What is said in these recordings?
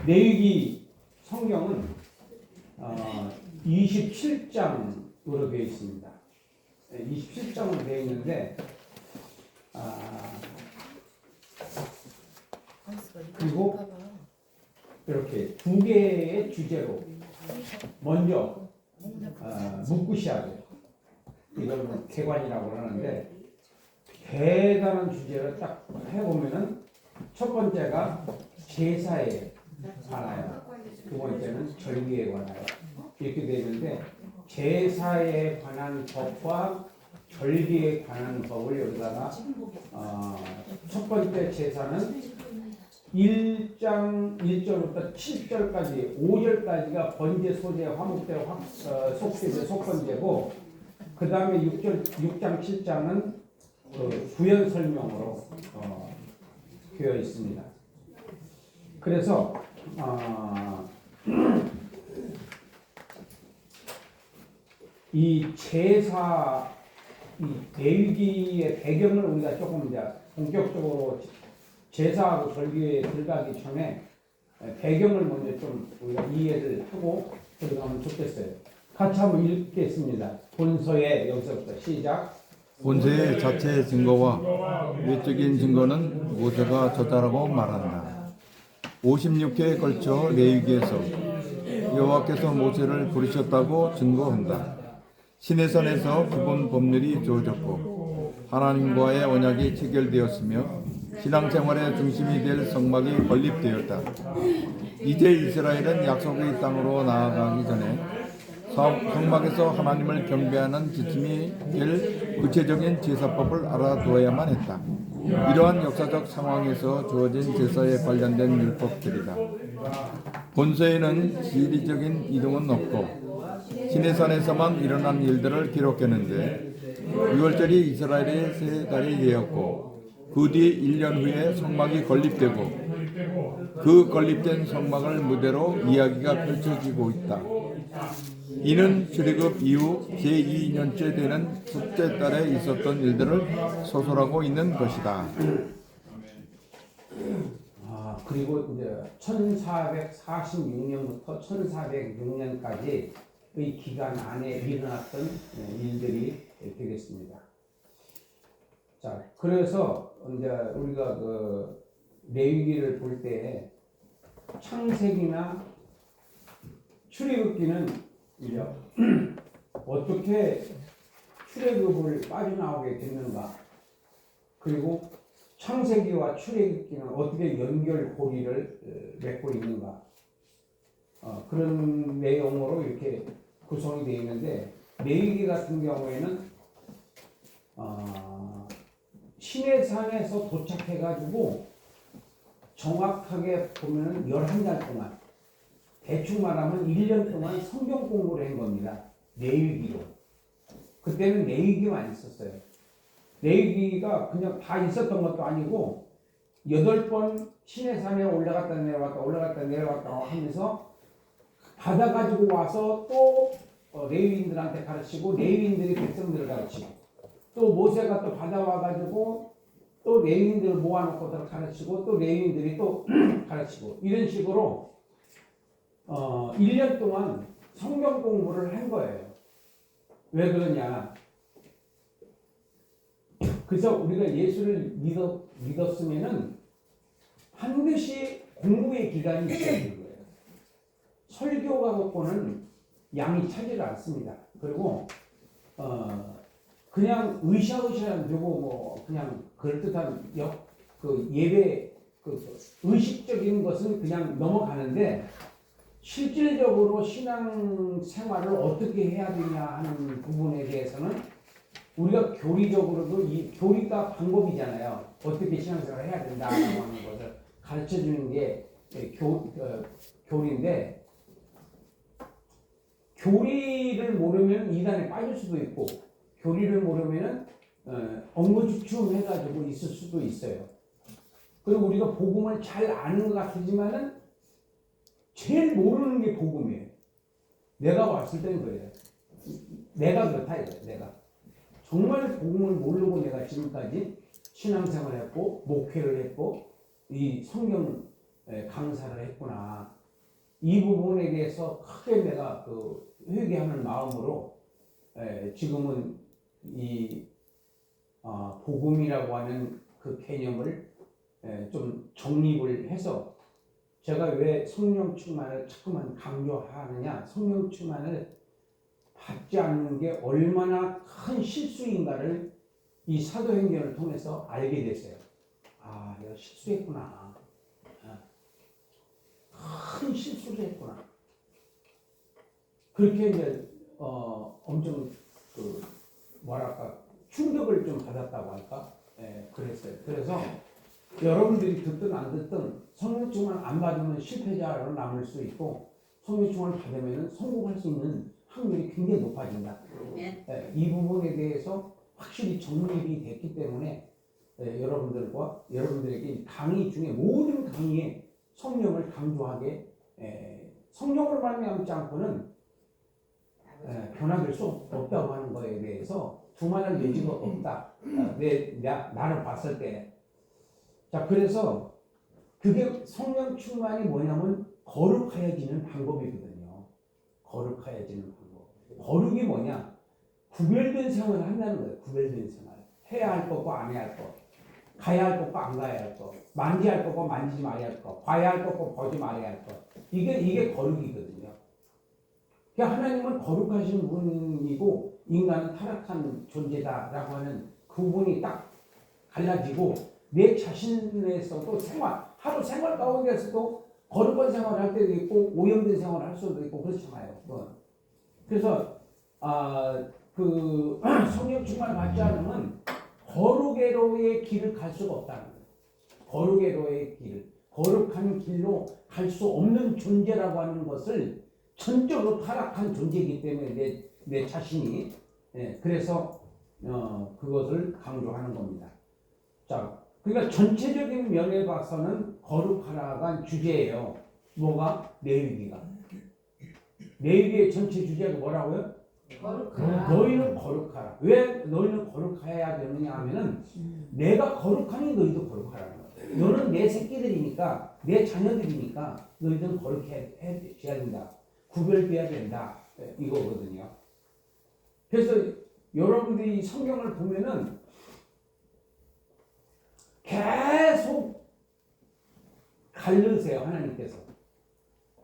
레위기 성경은 27장으로 되어 있습니다. 27장으로 되어 있는데 그리고 이렇게 두 개의 주제로 먼저 묵구시하게 이걸 개관이라고 하는데 대단한 주제를 딱 해보면은 첫 번째가 제사에 관하여, 두 번째는 절기에 관하여 이렇게 되어 있는데 제사에 관한 법과 절기에 관한 법을 여기다가 첫 번째 제사는 1장 1절부터 7절까지 5절까지가 번제, 소제, 화목제, 속세제, 속번제고 그 다음에 6장 7장은 부연 설명으로 되어 있습니다. 그래서 이 제사, 이 레위기의 배경을 우리가 조금 이제 본격적으로 제사하고 절기에 들어가기 전에 배경을 먼저 좀 우리가 이해를 하고 들어가면 좋겠어요. 같이 한번 읽겠습니다. 본서에 여기서부터 시작. 본서의 자체 증거와 외적인 증거는 모세가 저자라고 말한다. 56회에 걸쳐 레위기에서 여호와께서 모세를 부르셨다고 증거한다. 시내산에서 기본 법률이 주어졌고 하나님과의 언약이 체결되었으며 신앙생활의 중심이 될 성막이 건립되었다. 이제 이스라엘은 약속의 땅으로 나아가기 전에 성막에서 하나님을 경배하는 지침이 될 구체적인 제사법을 알아두어야만 했다. 이러한 역사적 상황에서 주어진 제사에 관련된 율법들이다. 본서에는 지리적인 이동은 없고 시내산에서만 일어난 일들을 기록했는데 6월절이 이스라엘의 세 달이 되었고 그 뒤 1년 후에 성막이 건립되고 그 건립된 성막을 무대로 이야기가 펼쳐지고 있다. 이는 출애굽 이후 제2년째 되는 첫째 달에 있었던 일들을 소설하고 있는 것이다. 그리고 이제 1446년부터 1406년까지의 기간 안에 일어났던 일들이 되겠습니다. 자, 그래서 이제 우리가 그 레위기를 볼 때 창세기나 출애굽기는 이제 어떻게 출애굽을 빠져나오게 됐는가, 그리고 창세기와 출애굽기는 어떻게 연결고리를 맺고 있는가, 그런 내용으로 이렇게 구성이 되어 있는데 레위기 같은 경우에는 시내산에서 도착해가지고 정확하게 보면은 11달 동안, 대충 말하면 1년 동안 성경 공부를 한 겁니다. 레위기로. 그때는 레위기만 있었어요. 레위기가 그냥 다 있었던 것도 아니고 8번 시내산에 올라갔다 내려갔다 올라갔다 내려갔다 하면서 받아가지고 와서 또 레위인들한테 가르치고 레위인들이 백성들을 가르치고 또 모세가 또 받아와가지고 또 레위인들을 모아놓고 가르치고 또 레위인들이 또 가르치고 이런 식으로 1년 동안 성경 공부를 한 거예요. 왜 그러냐? 그래서 우리가 예수를 믿었으면은 반드시 공부의 기간이 있어야 되는 거예요. 설교가 갖고는 양이 차지를 않습니다. 그리고 그냥 으쌰으쌰 되고 뭐 그냥 그럴듯한 그 예배 그 의식적인 것은 그냥 넘어가는데 실질적으로 신앙 생활을 어떻게 해야 되냐 하는 부분에 대해서는 우리가 교리적으로도 이 교리가 방법이잖아요. 어떻게 신앙생활을 해야 된다고 하는 것을 가르쳐주는 게 교리인데 교리를 모르면 이단에 빠질 수도 있고 교리를 모르면 엉거주춤해가지고 있을 수도 있어요. 그리고 우리가 복음을 잘 아는 것 같지만은 제일 모르는 게 복음이에요. 내가 왔을 때는 그래요. 내가 그렇다 이거예요. 내가 정말 복음을 모르고 내가 지금까지 신앙생활을 했고 목회를 했고 이 성경 강사를 했구나. 이 부분에 대해서 크게 내가 그 회개하는 마음으로 지금은 이 복음이라고 하는 그 개념을 좀 정립을 해서 제가 왜 성령 충만을 자꾸만 강조하느냐, 성령 충만을 받지 않는 게 얼마나 큰 실수인가를 이 사도행전을 통해서 알게 됐어요. 아, 내가 실수했구나. 큰 실수를 했구나. 그렇게 이제 엄청 그 뭐랄까 충격을 좀 받았다고 할까? 그랬어요. 그래서 여러분들이 듣든 안 듣든 성령 충만 안 받으면 실패자로 남을 수 있고 성령 충만을 받으면 성공할 수 있는 확률이 굉장히 높아진다. 이 부분에 대해서 확실히 정립이 됐기 때문에 여러분들과 여러분들에게 강의 중에 모든 강의에 성령을 강조하게 성령으로 말미암지 않고는 변화될 수 없다고 하는 거에 대해서 두말할 여지가 없다. 나를 봤을 때. 자, 그래서 그게 성령 충만이 뭐냐면 거룩하여지는 방법이거든요. 거룩하여지는 방법. 거룩이 뭐냐? 구별된 생활을 한다는 거예요. 구별된 생활. 해야 할 것과 안 해야 할 것. 가야 할 것과 안 가야 할 것. 만지할 것과 만지지 말아야 할 것. 봐야 할 것과 보지 말아야 할 것. 이게 거룩이거든요. 그러니까 하나님은 거룩하신 분이고 인간은 타락한 존재다라고 하는 그 부분이 딱 갈라지고 내 자신에서도 하루 생활 가운데서도 거룩한 생활을 할 때도 있고 오염된 생활을 할 수도 있고 그렇잖아요. 그래서 그 성령 충만을 받지 않으면 거룩에로의 길을 갈 수가 없다는 거예요. 거룩에로의 길, 거룩한 길로 갈 수 없는 존재라고 하는 것을 전적으로 타락한 존재이기 때문에 내 자신이 그래서 그것을 강조하는 겁니다. 자, 그러니까 전체적인 면에 봐서는 거룩하라가 주제예요. 뭐가? 레위기가. 레위기의 전체 주제가 뭐라고요? 거룩하라. 너희는 거룩하라. 왜 너희는 거룩해야 되느냐 하면은 내가 거룩하니 너희도 거룩하라는 거예요. 너는 내 새끼들이니까 내 자녀들이니까 너희들은 거룩해야 된다. 구별돼야 된다. 이거거든요. 그래서 여러분들이 성경을 보면은 계속 갈르세요. 하나님께서.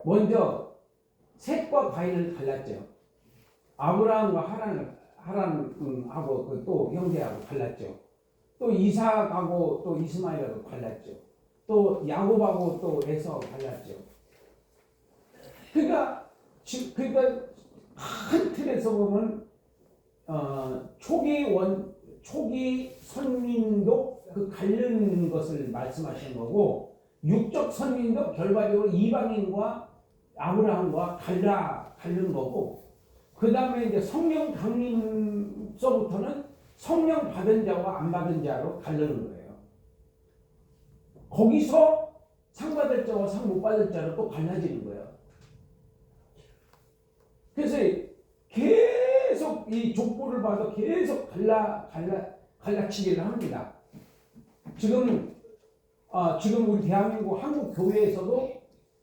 먼저 셋과 가인을 갈랐죠. 아브라함과 하란하고 또 형제하고 갈랐죠. 또 이삭하고 또 이스마엘하고 갈랐죠. 또 야곱하고 또 에서하고 갈랐죠. 그러니까 큰 틀에서 보면 초기 선민도 그 갈르는 것을 말씀하시는 거고 육적 선민도 결과적으로 이방인과 아브라함과 갈른 거고 그 다음에 이제 성령 강림서부터는 성령 받은 자와 안 받은 자로 갈르는 거예요. 거기서 상 받을 자와 상 못 받을 자로 또 갈라지는 거예요. 그래서 계속 이 족보를 봐도 계속 갈라치기를 합니다. 지금 우리 대한민국 한국 교회에서도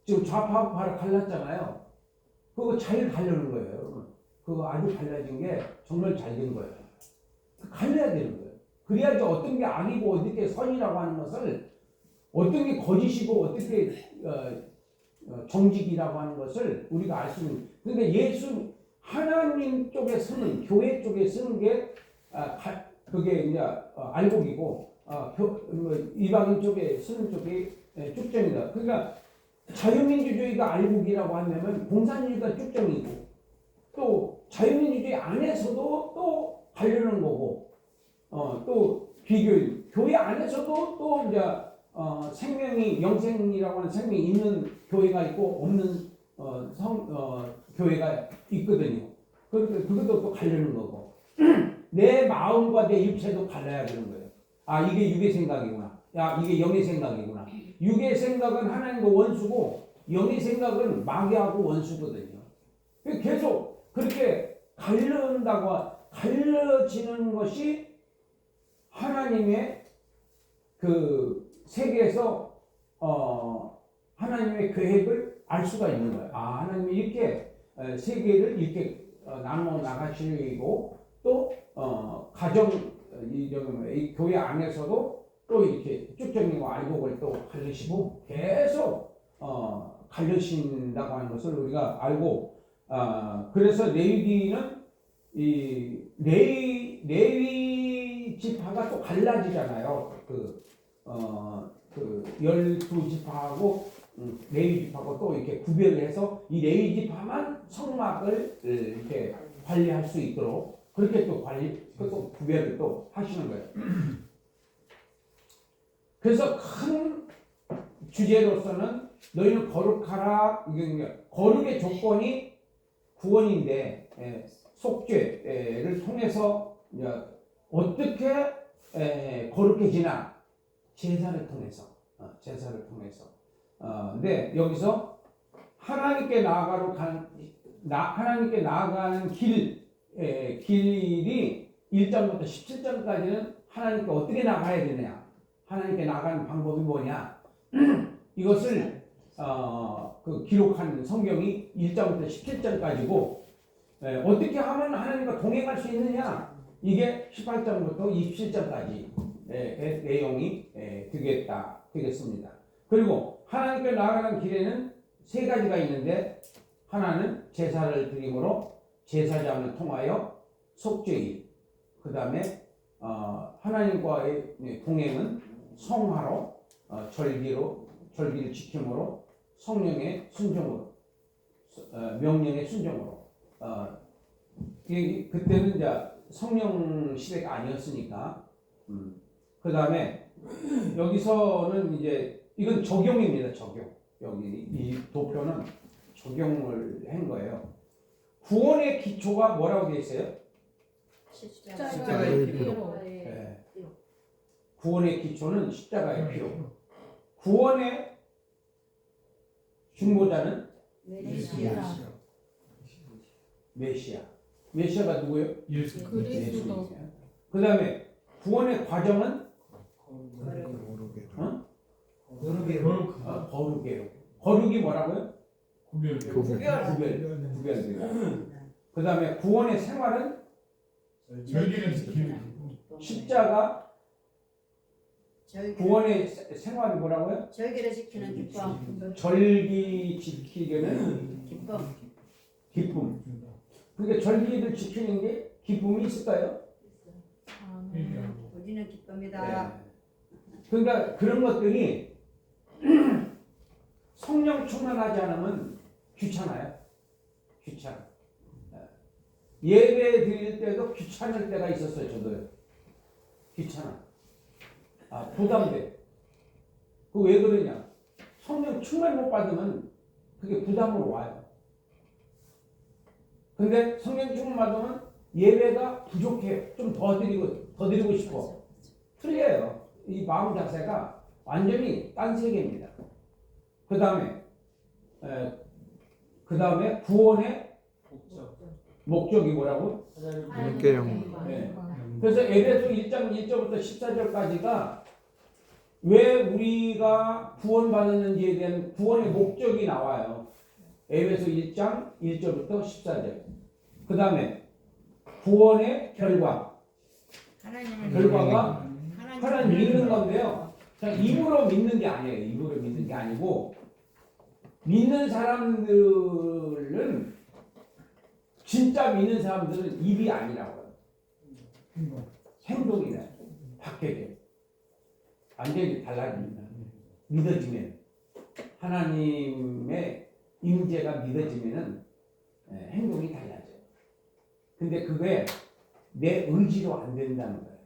지금 좌파우파로 갈랐잖아요. 그거 잘 갈르는 거예요, 여러분. 그거 아주 갈라진 게 정말 잘 된 거예요. 갈려야 되는 거예요. 그래야지 어떤 게 악이고 어떤 게 선이라고 하는 것을 어떤 게 거짓이고 어떤 게 정직이라고 하는 것을 우리가 알 수 있는. 그러니까 하나님 쪽에 쓰는 교회 쪽에 쓰는 게 그게 이제 알곡이고 이방인 쪽에 쓰는 쪽이 쭉정이다. 그러니까 자유민주주의가 알곡이라고 한다면 공산주의가 쭉정이고 또 자유민주주의 안에서도 또 갈려는 거고 또 비교인 교회 안에서도 또 이제 생명이 영생이라고 하는 생명이 있는 교회가 있고 없는 교회가 있거든요. 그러니까 그것도 또 갈리는 거고 내 마음과 내 육체도 갈라야 되는 거예요. 아, 이게 육의 생각이구나. 야, 이게 영의 생각이구나. 육의 생각은 하나님과 원수고 영의 생각은 마귀하고 원수거든요. 계속 그렇게 갈려지는 것이 하나님의 그 세계에서 하나님의 계획을 알 수가 있는 거예요. 아, 하나님이 이렇게 세계를 이렇게 나눠 나가시고 또 가정 이 교회 안에서도 또 이렇게 쭉정이와 알곡을 또 가르시고 계속 가르신다고 하는 것을 우리가 알고 그래서 레위기는 이 레위 지파가 또 갈라지잖아요. 그 12지파하고 레위 지파하고 또 이렇게 구별해서 이 레위 지파만 성막을 이렇게 관리할 수 있도록 그렇게 또 또 구별을 또 하시는 거예요. 그래서 큰 주제로서는 너희는 거룩하라. 이게 거룩의 조건이 구원인데 속죄를 통해서 어떻게 거룩해지나 제사를 통해서 근데 여기서 하나님께 나아가는 길이 1절부터 17절까지는 하나님께 어떻게 나가야 되느냐, 하나님께 나가는 방법이 뭐냐, 이것을 기록한 성경이 1절부터 17절까지고 어떻게 하면 하나님과 동행할 수 있느냐, 이게 18절부터 27절까지 내용이 되겠습니다. 그리고 하나님께 나아가는 길에는 세 가지가 있는데, 하나는 제사를 드림으로 제사장을 통하여 속죄일, 그 다음에 하나님과의 동행은 성화로 절기를 지킴으로 성령의 순종으로 명령의 순종으로 그때는 이제 성령 시대가 아니었으니까 그 다음에 여기서는 이제 이건 적용입니다. 적용. 여기 이 도표는 적용을 한 거예요. 구원의 기초가 뭐라고 되어 있어요? 십자가의 피로. 네. 구원의 기초는 십자가의 피로. 구원의 중보자는 메시아. 메시아가 누구예요? 그리스도. 그 다음에 구원의 과정은 거룩이에요. 거룩이 뭐라고요? 구별되다. 그 다음에 구원의 생활은 절기를 지키는 십자가. 구원의 생활이 뭐라고요? 절기를 지키는 기쁨. 절기 지키려는 기쁨. 그러니까 절기를 지키는 게 기쁨이 있을까요? 우리는 기쁩니다. 네. 그러니까 그런 것들이 성령 충만하지 않으면 귀찮아요. 귀찮아. 예배 드릴 때도 귀찮을 때가 있었어요. 저도요. 귀찮아. 부담돼. 그 왜 그러냐? 성령 충만 못 받으면 그게 부담으로 와요. 근데 성령 충만 받으면 예배가 부족해요. 좀 더 드리고 싶어. 틀려요. 이 마음 자세가 완전히 딴 세계입니다. 그 다음에 구원의 목적이 뭐라고? 하나님께 영광. 네. 그래서 에베소 1장 1절부터 14절까지가 왜 우리가 구원받았는지에 대한 구원의 목적이 나와요. 에베소 1장 1절부터 14절. 그 다음에 구원의 결과가 하나님 믿는 건데요. 그냥 입으로 믿는 게 아니에요. 입으로 믿는 게 아니고 믿는 사람들은 진짜 믿는 사람들은 입이 아니라고요. 행동이네. 바뀌게. 완전히 달라집니다. 믿어지면 하나님의 임재가 믿어지면은 행동이 달라져요. 근데 그게 내 의지로 안 된다는 거예요.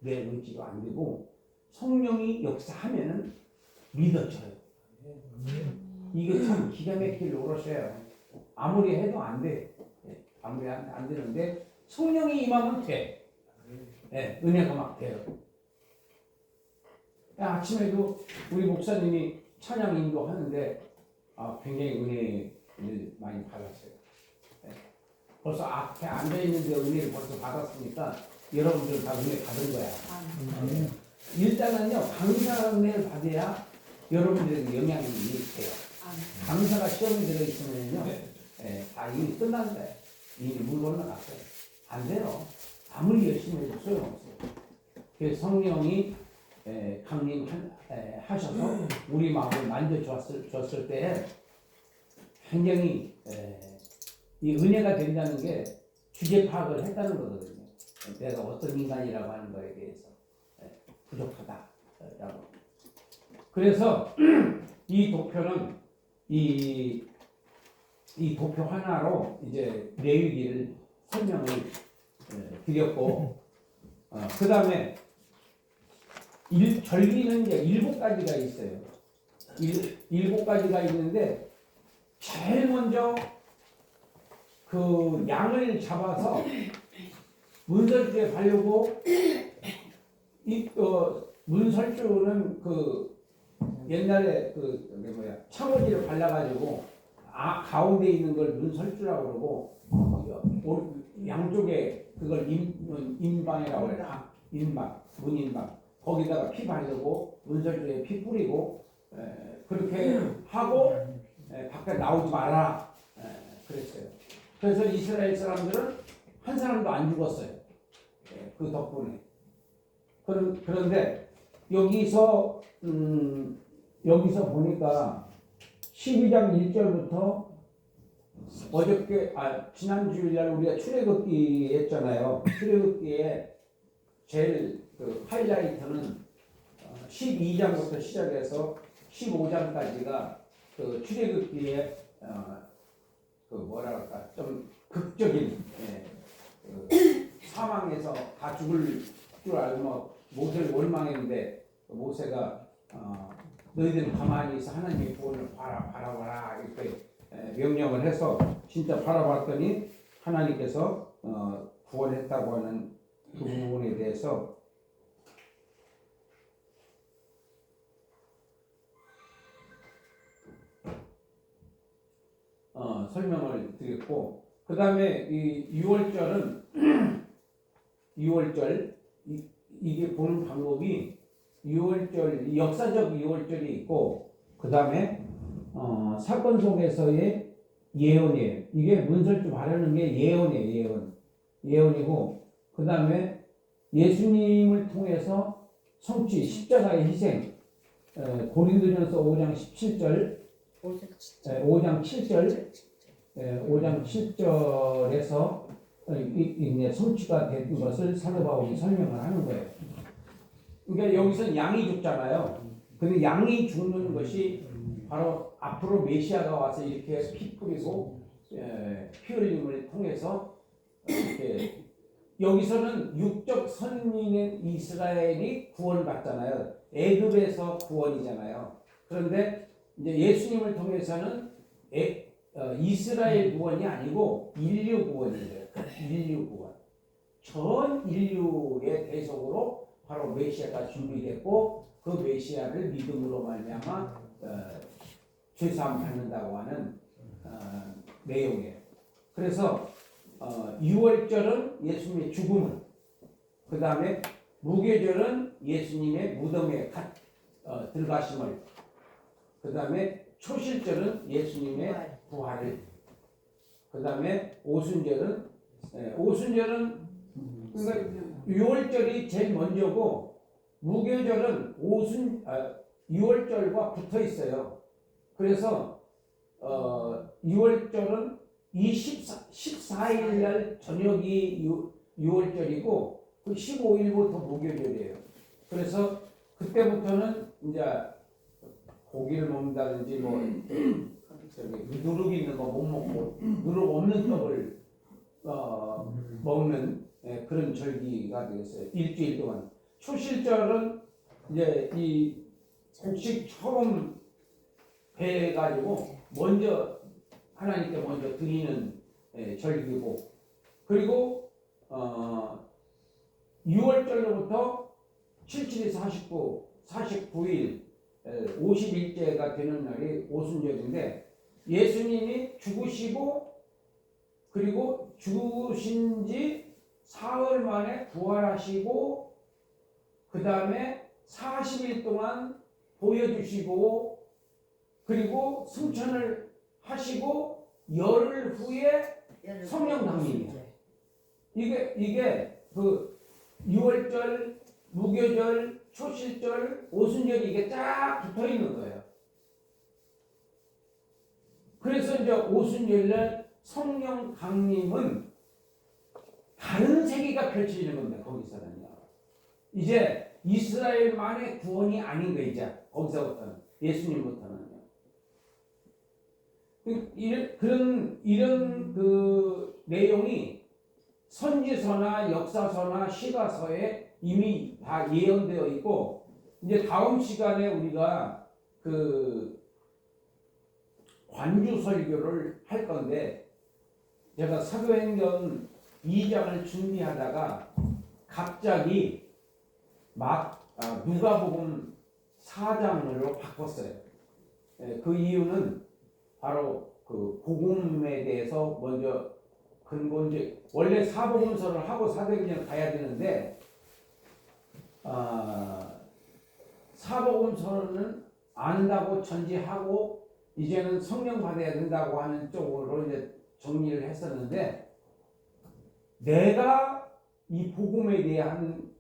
내 의지로 안 되고 성령이 역사하면은 믿어져요. 이게 참 기가 막힐 노릇이에요. 아무리 해도 안 돼. 아무리 안 되는데 성령이 임하면 돼. 은혜가 막 돼요. 아침에도 우리 목사님이 찬양 인도하는데 굉장히 은혜를 많이 받았어요. 벌써 앞에 앉아있는데 은혜를 벌써 받았으니까 여러분들 다 은혜 받은 거야. 일단은요, 강사 은혜를 받아야 여러분들에게 영향이 있어요. 강사가 시험에 들어있으면요, 다 이미 끝난 거예요. 이미 물 건너갔어요. 안 돼요. 아무리 열심히 해도 소용없어요. 그래서 성령이 강림하셔서 우리 마음을 만져줬을 때 굉장히 이 은혜가 된다는 게 주제 파악을 했다는 거거든요. 내가 어떤 인간이라고 하는 거에 대해서 부족하다라고. 그래서 이 도표는 이 도표 하나로 이제 레위기를 설명을 드렸고, 그 다음에 절기는 이제 7가지가 있어요. 7가지가 있는데 제일 먼저 그 양을 잡아서 문설주에 바르고, 문설주는 그 옛날에 창호지를 발라가지고 가운데 있는 걸 문설주라고 그러고, 양쪽에 그걸 인방이라고 그래. 문인방. 거기다가 피 바르고 문설주에 피 뿌리고 그렇게 하고 밖에 나오지 마라 그랬어요. 그래서 이스라엘 사람들은 한 사람도 안 죽었어요. 그 덕분에. 그런데 여기서 보니까 12장 1절부터 지난 주일날 우리가 출애굽기 했잖아요. 출애굽기에 제일 그 하이라이트는 12장부터 시작해서 15장까지가 그 출애굽기에 그 뭐랄까 좀 극적인 그 사망에서 다 죽을 줄 알고 모세를 원망했는데 모세가 너희들은 가만히 있어 하나님의 구원을 바라봐라 이렇게 명령을 해서 진짜 바라봤더니 하나님께서 구원했다고 하는 그 부분에 대해서 설명을 드렸고, 그 다음에 이 6월절은 6월절 이게 보는 방법이 6월절 역사적 6월절이 있고, 그 다음에 사건 속에서의 예언이에요. 이게 문설주 바르는 게 예언이에요. 예언이고, 그 다음에 예수님을 통해서 성취 십자가의 희생, 고린도전서 5장 17절 5장 7절에서 성취가 된 것을 사도 바울이 설명을 하는 거예요. 그러니까 여기서 양이 죽잖아요. 근데 양이 죽는 것이 바로 앞으로 메시아가 와서 이렇게 피 뿌리고 피 흘림을 통해서 이렇게 여기서는 육적 선민인 이스라엘이 구원받잖아요. 애굽에서 구원이잖아요. 그런데 이제 예수님을 통해서는 이스라엘 구원이 아니고 인류 구원이에요. 인류 구원. 전 인류의 대속으로 바로 메시아가 준비됐고 그 메시아를 믿음으로 말미암아 죄사함 받는다고 하는 내용이에요. 그래서 6월절은 예수님의 죽음을, 그 다음에 무교절은 예수님의 무덤에 들어가심을, 그 다음에 초실절은 예수님의 부활을, 그 다음에 오순절은 그러니까 6월절이 제일 먼저고 무교절은 6월절과 붙어 있어요. 그래서 6월절은 14일 날 저녁이 6월절이고 그 15일부터 무교절이에요. 그래서 그때부터는 이제 고기를 먹는다든지 뭐 누룩 있는 거 못 먹고 누룩 없는 떡을 먹는 그런 절기가 되겠어요. 일주일 동안. 초실절은 이제 이 곡식 처음 배가지고 먼저 하나님께 먼저 드리는 절기고, 그리고 6월절로부터 77이 49일 50일째가 되는 날이 오순절인데 예수님이 죽으시고 그리고 죽으신 지 사흘 만에 부활하시고 그 다음에 40일 동안 보여주시고 그리고 승천을 하시고 열흘 후에 성령 강림이에요. 이게 그 6월절, 무교절, 초실절, 오순절이 이게 쫙 붙어 있는 거예요. 그래서 이제 오순절날 성령 강림은 다른 세계가 펼쳐지는 겁니다. 거기서는요. 이제 이스라엘만의 구원이 아닌 거예요. 이제 거기서부터는 예수님부터는요. 이런 그 내용이 선지서나 역사서나 시가서에 이미 다 예언되어 있고 이제 다음 시간에 우리가 그 관주 설교를 할 건데 제가 사도행전 2장을 준비하다가 갑자기 막 누가복음 4장으로 바꿨어요. 그 이유는 바로 그 복음에 대해서 먼저 근본적 원래 사복음서를 하고 사도행전을 가야 되는데 사복음서는 안다고 전제하고 이제는 성령 받아야 된다고 하는 쪽으로 이제 정리를 했었는데 내가 이 복음에 대한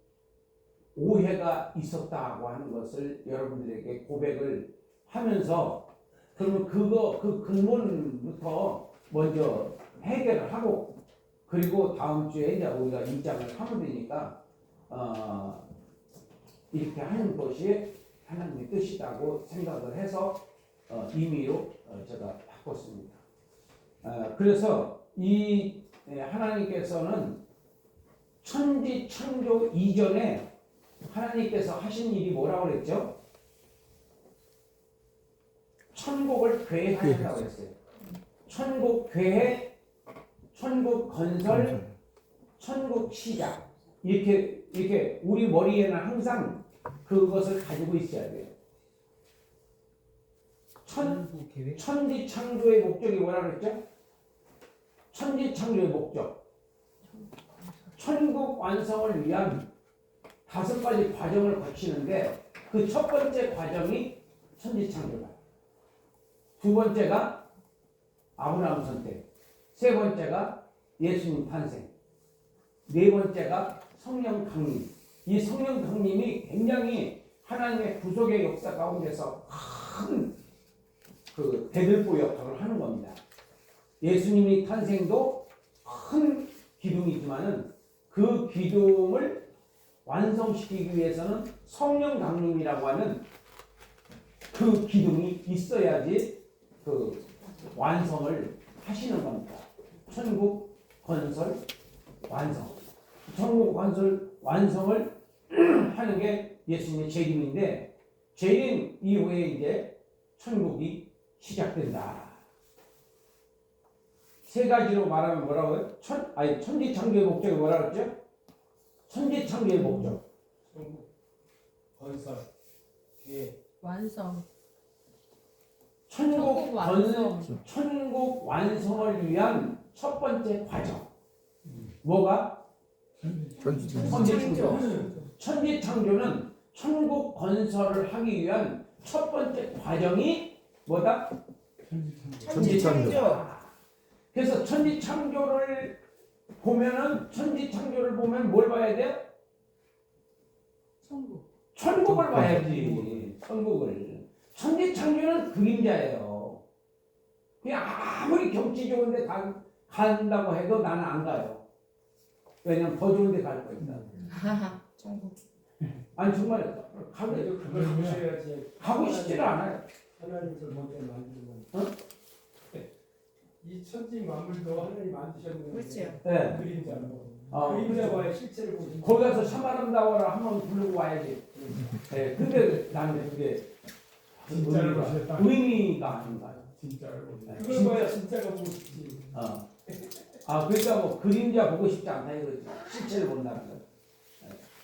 오해가 있었다고 하는 것을 여러분들에게 고백을 하면서 그러면 그 근본부터 먼저 해결을 하고 그리고 다음 주에 이제 우리가 입장을 하면 되니까 이렇게 하는 것이 하나님의 뜻이라고 생각을 해서 임의로 제가 바꿨습니다. 그래서 이 하나님께서는 천지 창조 이전에 하나님께서 하신 일이 뭐라고 그랬죠? 천국을 계획하셨다고 했어요. 천국 계획, 천국 건설, 천국 시작. 이렇게 우리 머리에는 항상 그것을 가지고 있어야 돼요. 천지 창조의 목적이 뭐라고 그랬죠? 천지 창조의 목적. 천국 완성을 위한 5가지 과정을 거치는데 그 첫 번째 과정이 천지 창조다. 두 번째가 아브라함 선택. 세 번째가 예수님 탄생. 네 번째가 성령 강림. 이 성령 강림이 굉장히 하나님의 구속의 역사 가운데서 큰 그 대들보 역할을 하는 겁니다. 예수님이 탄생도 큰 기둥이지만은 그 기둥을 완성시키기 위해서는 성령 강림이라고 하는 그 기둥이 있어야지 그 완성을 하시는 겁니다. 천국 건설 완성. 천국 건설 완성을 하는 게 예수님의 재림인데 재림 이후에 이제 천국이 시작된다. 세 가지로 말하면 뭐라고요? 천지 창조의 목적이 뭐라고 했죠? 천지 창조의 목적. 건설, 계획, 완성. 천국 완성을 위한 첫 번째 과정. 뭐가? 천지 창조. 천지 창조는 천국 건설을 하기 위한 첫 번째 과정이 뭐다? 천지 창조. 그래서 천지 창조를 보면 뭘 봐야 돼요? 천국을 봐야지. 천국을. 천지 창조는 그림자예요. 그냥 아무리 경치 좋은데 간다고 해도 나는 안 가요. 왜냐면 더 좋은데 갈 거니까. 아니 정말 그걸 보셔야지. 가고 싶지를 않아요. 하나님께서 먼저 만드는 어? 이 천지 만물도 하나님 만드셨는데 그렇죠. 네. 그림자로 그림자와의 실체를 보시면 거기 가서 샤바람다워라 한번 부르고 와야지. 네. 근데 나는 그게 진짜를 보셨다. 의미가 아닌가요? 진짜를 네. 그걸 봐야 진짜가 보고 싶지. 그러니까 뭐 그림자 보고 싶지 않다 이거지. 실체를 본다는 거.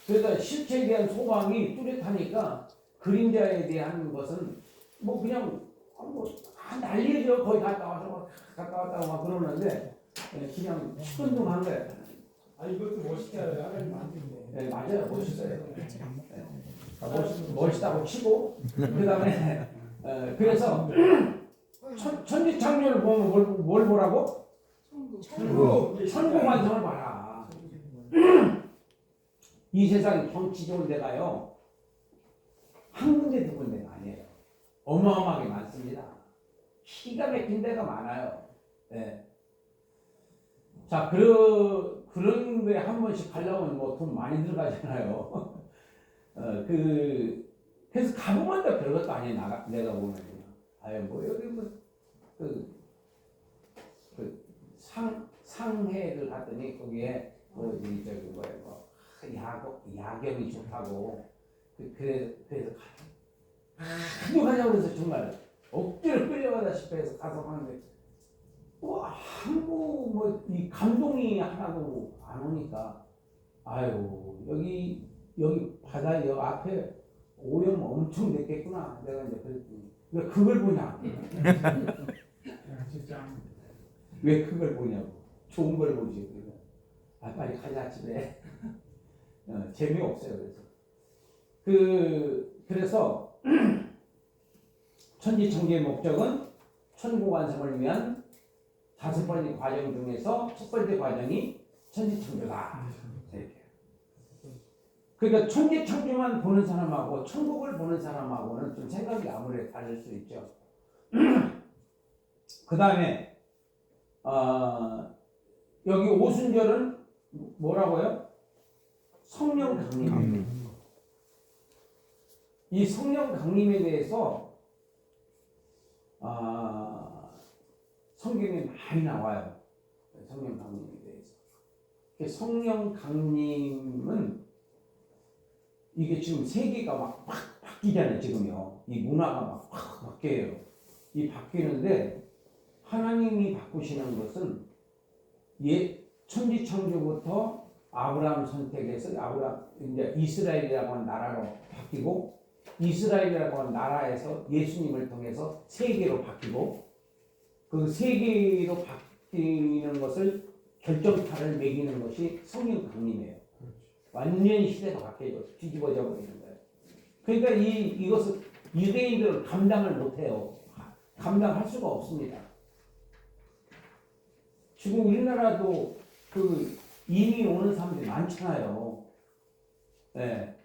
그래서 실체에 대한 소망이 뚜렷하니까 그림자에 대한 것은 뭐 그냥 난리죠. 거기 갔다 왔다 막 그러는데 그냥 시큰둥한 거예요. 이것도 멋있잖아요. 하나님 만든데. 네, 맞아요. 멋있어요. 멋있다고 치고 그 다음에 그래서 천지창조를 보면 뭘 보라고? 천국 완성을 봐라. 이 세상 경치 좋은 데가요 한 군데 두 군데가 아니에요. 어마어마하게 많습니다. 기가 막힌 데가 많아요. 네. 자, 그런 데 한 번씩 가려면 뭐 돈 많이 들어가잖아요. 그래서 가보면 또 별것도 아니에요. 내가 보면 그냥. 아유, 뭐, 여기 뭐, 상해를 갔더니 거기에 뭐, 저기 뭐야, 뭐, 야경이 좋다고. 그래서 가도 가자고 그래서 정말 억지로 끌려가다시피 해서 가서 하는데, 뭐, 한국, 이 감동이 하나도 안 오니까, 아유, 여기 바다, 여기 앞에 오염 엄청 됐겠구나. 내가 이제 그랬더니, 왜 그걸 보냐? 진짜. 왜 그걸 보냐고. 좋은 걸 보지. 아, 빨리 가자, 집에. 재미없어요, 그래서, 천지창조의 목적은 천국 완성을 위한 5번째 과정 중에서 첫 번째 과정이 천지창조다. 이렇게. 그러니까 천지창조만 보는 사람하고 천국을 보는 사람하고는 좀 생각이 아무래도 다를 수 있죠. 그 다음에 여기 오순절은 뭐라고요? 성령 강림. 이 성령 강림에 대해서 성경에 많이 나와요. 성령 강림에 대해서. 성령 강림은 이게 지금 세계가 막 바뀌잖아요. 지금요. 이 문화가 막 바뀌어요. 이 바뀌는데 하나님이 바꾸시는 것은 천지창조부터 아브라함 선택해서 이제 이스라엘이라고 하는 나라로 바뀌고 이스라엘이라고 하는 나라에서 예수님을 통해서 세계로 바뀌고 그 세계로 바뀌는 것을 결정타를 매기는 것이 성령 강림이에요. 완전히 시대가 바뀌어요. 뒤집어져 버리는 거예요. 그러니까 이것을 유대인들은 감당을 못해요. 감당할 수가 없습니다. 지금 우리나라도 이민 오는 사람들이 많잖아요. 네.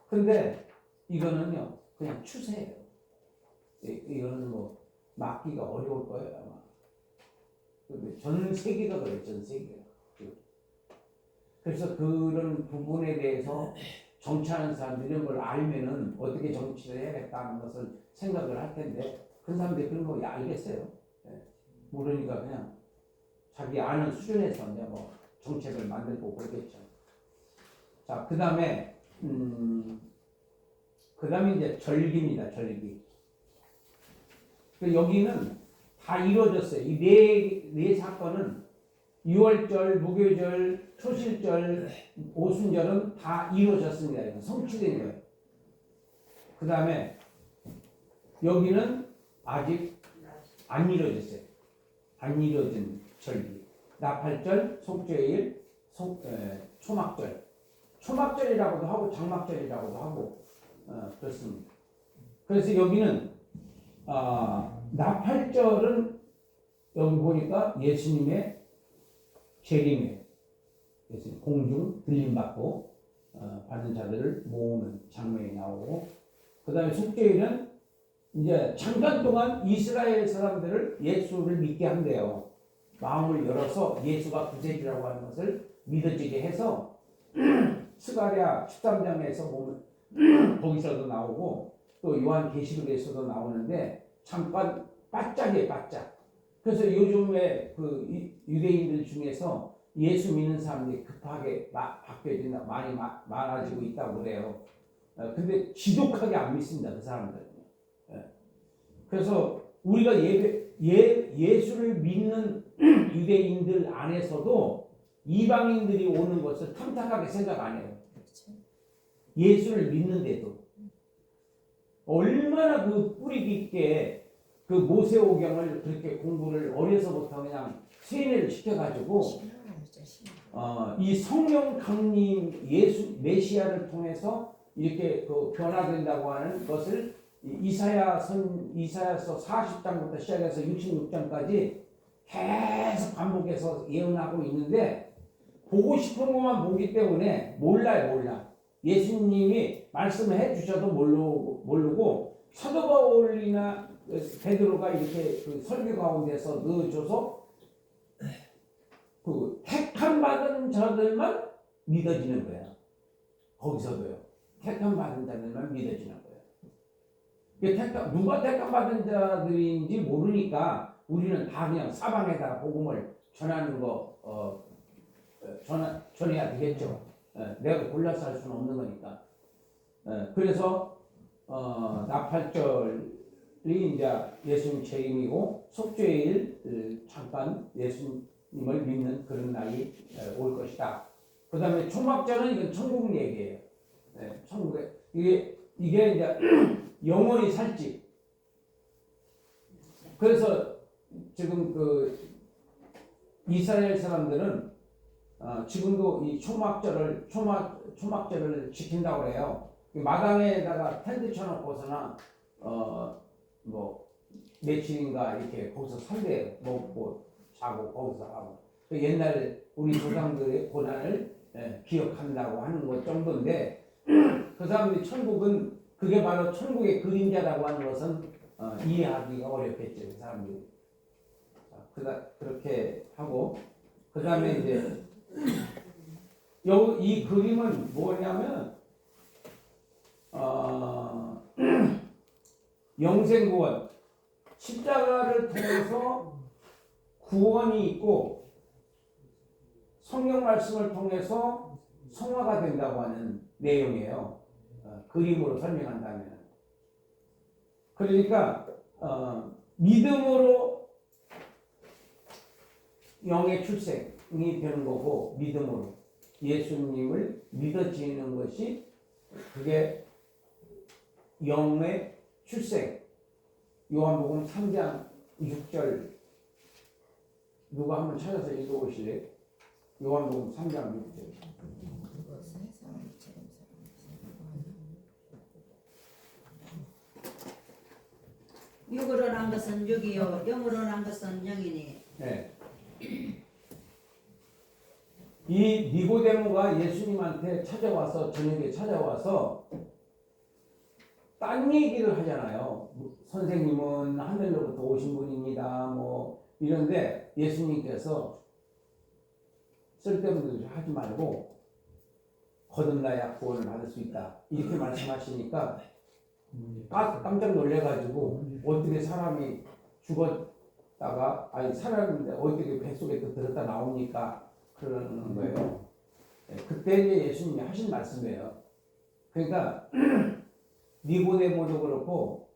근데 이거는요, 그냥 추세예요. 이거는 뭐, 막기가 어려울 거예요, 아마. 전 세계가 그래요, 전 세계가. 그래서 그런 부분에 대해서 정치하는 사람들 이런 걸 알면은 어떻게 정치를 해야겠다는 것을 생각을 할 텐데, 그 사람들이 그런 거 알겠어요. 네. 모르니까 그냥 자기 아는 수준에서 이제 뭐 정책을 만들고 그러겠죠. 자, 그 다음에 이제 절기입니다. 절기. 여기는 다 이루어졌어요. 이 네 사건은 6월절, 무교절, 초실절, 오순절은 다 이루어졌습니다. 이건 성취된 거예요. 그 다음에 여기는 아직 안 이루어졌어요. 안 이루어진 절기. 나팔절, 속죄일, 초막절. 초막절이라고도 하고 장막절이라고도 하고 그렇습니다. 그래서 여기는 나팔절은 여기 보니까 예수님의 재림이에요. 예수님 공중 들림받고 받는 자들을 모으는 장면이 나오고, 그 다음에 속죄일은 이제 잠깐 동안 이스라엘 사람들을 예수를 믿게 한대요. 마음을 열어서 예수가 구세주라고 하는 것을 믿어지게 해서 스가랴 13장에서 보면 거기서도 나오고 또 요한계시록에서도 나오는데 잠깐 바짝이에요, 바짝. 그래서 요즘에 유대인들 중에서 예수 믿는 사람들이 급하게 바뀌어진다, 많이 많아지고 있다고 그래요. 근데 지독하게 안 믿습니다, 그 사람들은. 그래서 우리가 예수를 믿는 유대인들 안에서도 이방인들이 오는 것을 탐탁하게 생각 안 해요. 예수를 믿는데도 얼마나 뿌리 깊게 모세오경을 그렇게 공부를 어려서부터 그냥 세뇌를 시켜가지고 이 성령 강림 예수 메시아를 통해서 이렇게 그 변화된다고 하는 것을 이사야서 40장부터 시작해서 66장까지 계속 반복해서 예언하고 있는데 보고 싶은 것만 보기 때문에 몰라. 예수님이 말씀을 해주셔도 모르고 사도 바울이나 베드로가 이렇게 그 설교 가운데서 넣어줘서 그 택함 받은 자들만 믿어지는 거야. 거기서도요. 택함 받은 자들만 믿어지는 거예요. 누가 택함 받은 자들인지 모르니까 우리는 다 그냥 사방에다가 복음을 전하는 거 전해야 되겠죠. 내가 골라서 할 수는 없는 거니까. 그래서 나팔절이 이제 예수님 책임이고 속죄일 잠깐 예수님을 믿는 그런 날이 올 것이다. 그 다음에 초막절은 이건 천국 얘기예요. 천국에 이게 이제 영원히 살지. 그래서 지금 그 이스라엘 사람들은 지금도 이 초막절을 지킨다고 해요. 마당에다가 텐트 쳐놓고서나 뭐 며칠인가 이렇게 거기서 살래요. 먹고 자고 거기서 하고. 옛날 우리 조상들의 고난을 기억한다고 하는 것 정도인데 그 사람들이 천국은 그게 바로 천국의 그림자라고 하는 것은 이해하기가 어렵겠죠. 그 사람들이. 그렇게 하고 그 다음에 이제 이 그림은 뭐냐면 영생구원 십자가를 통해서 구원이 있고 성경 말씀을 통해서 성화가 된다고 하는 내용이에요. 그림으로 설명한다면 그러니까 믿음으로 영의 출생이 되는 거고 믿음으로 예수님을 믿어지는 것이 그게 영의 출생. 요한복음 3장 6절 누가 한번 찾아서 읽어보실래요? 요한복음 3장 6절. 육으로 난 것은 육이요 영으로 난 것은 영이니. 네. 이 니고데모가 예수님한테 저녁에 찾아와서 딴 얘기를 하잖아요. 선생님은 하늘로부터 오신 분입니다. 뭐 이런데 예수님께서 쓸데없는 소리 하지 말고 거듭나야 구원을 받을 수 있다. 이렇게 말씀하시니까 깜짝 놀래가지고 어떻게 사람이 죽었다가 살았는데 어떻게 뱃속에 또 들었다 나옵니까? 그러는 거예요. 그때 이제 예수님이 하신 말씀이에요. 그러니까 니고데모도 그렇고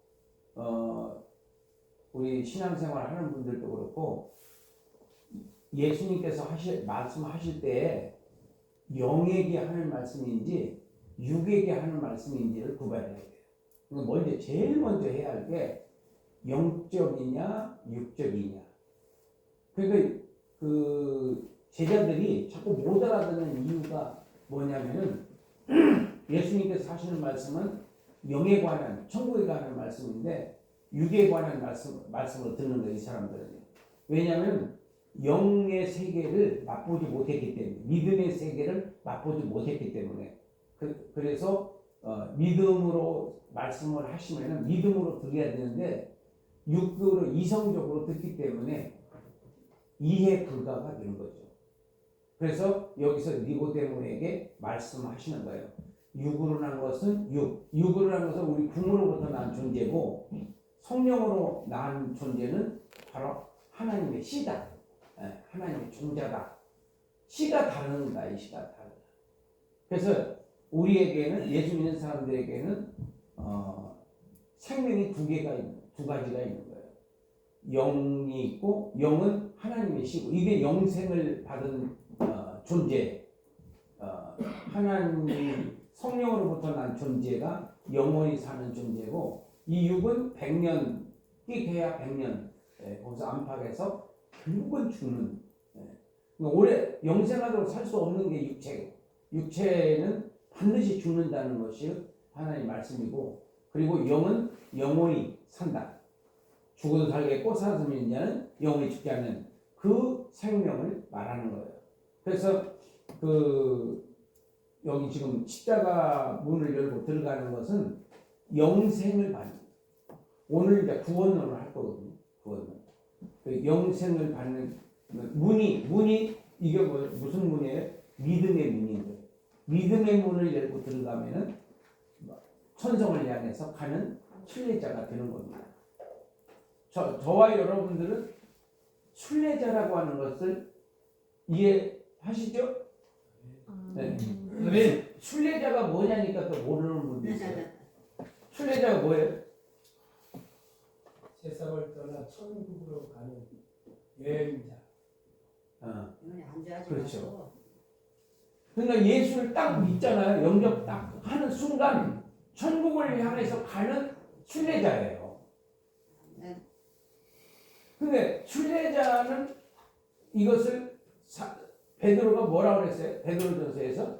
우리 신앙생활 하는 분들도 그렇고 예수님께서 말씀하실 때 영에게 하는 말씀인지 육에게 하는 말씀인지를 구별해야 돼요. 그러니까 제일 먼저 해야 할 게 영적이냐 육적이냐. 그러니까 그 제자들이 자꾸 못 알아듣는 이유가 뭐냐면은 예수님께서 하시는 말씀은 영에 관한 천국에 관한 말씀인데 육에 관한 말씀으로 듣는 거예요. 이 사람들은. 왜냐하면 영의 세계를 맛보지 못했기 때문에 믿음의 세계를 맛보지 못했기 때문에 그래서 믿음으로 말씀을 하시면은 믿음으로 들려야 되는데 육으로 이성적으로 듣기 때문에 이해 불가가 되는 거죠. 그래서 여기서 니고데모에게 말씀하시는 거예요. 육으로 난 것은 육으로 난 것은 우리 궁으로부터 난 존재고 성령으로 난 존재는 바로 하나님의 씨다. 하나님의 종자다. 씨가 다르다. 이 씨가 다르다. 그래서 우리에게는 예수 믿는 사람들에게는 생명이 두 가지가 있는 거예요. 영이 있고 영은 하나님의 씨고 이게 영생을 받은 존재. 하나님 성령으로부터 난 존재가 영원히 사는 존재고 이 육은 100년 돼야 100년 거기서 안팎에서 결국은 죽는 오래 영생하도록 살 수 없는 게 육체는 반드시 죽는다는 것이 하나님 말씀이고, 그리고 영은 영원히 산다. 죽어도 살겠고 살아서 믿는 자는 영원히 죽지 않는 그 생명을 말하는 거예요. 그래서 여기 지금 십자가 문을 열고 들어가는 것은 영생을 받는, 오늘 이제 구원론을 할 거거든요. 구원론. 그 영생을 받는 문이 이게 무슨 문이에요? 믿음의 문인 거예요. 믿음의 문을 열고 들어가면은 천성을 향해서 가는 순례자가 되는 겁니다. 저와 여러분들은 순례자라고 하는 것을 이해하시죠? 네. 왜 순례자가 뭐냐니까 또 모르는 분도 있어요. 순례자가 뭐예요? 세상을 떠나 천국으로 가는 여행자. 그렇죠. 그러니까 예수를 딱 믿잖아요. 영접 딱 하는 순간 천국을 향해서 가는 순례자예요. 근데 순례자는 이것을 베드로가 뭐라고 그랬어요? 베드로전서에서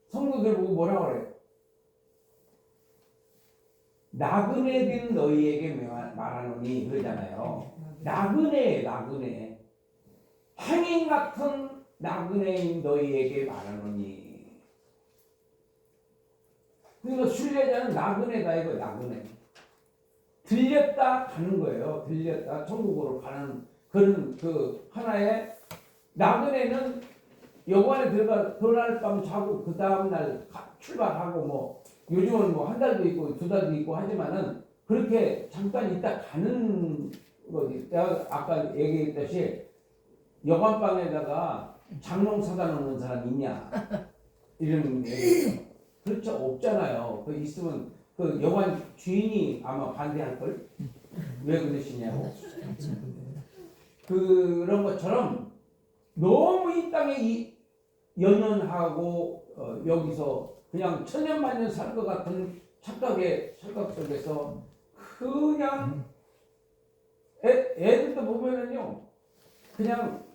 성도들 보고 뭐라고 그래요? 나그네된 너희에게 말하노니 그러잖아요. 나그네 행인 같은 나그네인 너희에게 말하노니. 그러니까 순례자는 나그네다 이거. 나그네 들렸다 가는 거예요. 들렸다 천국으로 가는 그런 하나의 나그네는 여관에 들어갈 밤 자고 그 다음날 출발하고 뭐 요즘은 뭐 한 달도 있고 두 달도 있고 하지만은 그렇게 잠깐 있다 가는 거지. 내가 아까 얘기했듯이 여관방에다가 장롱 사다 놓는 사람 있냐 이런 얘기. 그렇죠. 없잖아요. 그 있으면 그 여관 주인이 아마 반대할 걸. 왜 그러시냐고. 그런 것처럼 너무 이 땅에 연연하고 여기서 그냥 천년만년 살 것 같은 착각 속에서 그냥 애들도 보면은요 그냥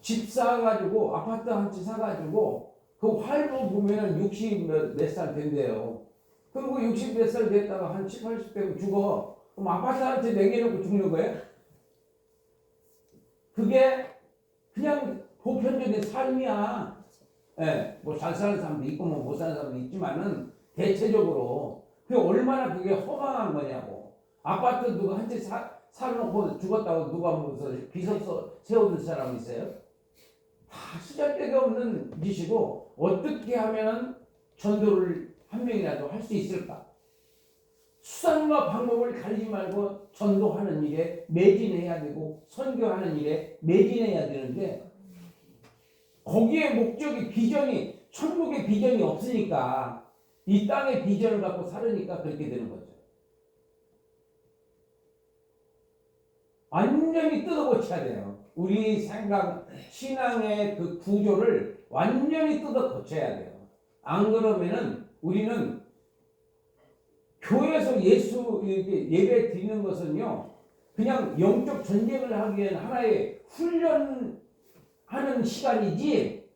집 사가지고 아파트 한 채 사가지고 그 활보 보면은 60 몇 살 된대요. 그리고 60 몇 살 됐다가 한 70, 80 되면 죽어. 그럼 아파트 한 채 내겨놓고 죽는 거예요? 그게 그냥 보편적인 삶이야. 예, 뭐 잘 사는 사람도 있고 뭐 못 사는 사람도 있지만은 대체적으로 그게 얼마나 그게 허망한 거냐고. 아파트 누가 한 채 사놓고 죽었다고 누가 무슨 비서서 세워줄 사람 있어요? 다 수잘데가 없는 짓이고 어떻게 하면 전도를 한 명이라도 할 수 있을까? 수단과 방법을 가리지 말고 전도하는 일에 매진해야 되고 선교하는 일에 매진해야 되는데 거기에 목적이 비전이 천국의 비전이 없으니까 이 땅의 비전을 갖고 살으니까 그렇게 되는 거죠. 완전히 뜯어고쳐야 돼요. 우리 생각, 신앙의 그 구조를 완전히 뜯어고쳐야 돼요. 안 그러면은 우리는 교회에서 예배 드리는 것은요, 그냥 영적 전쟁을 하기 위한 하나의 훈련하는 시간이지,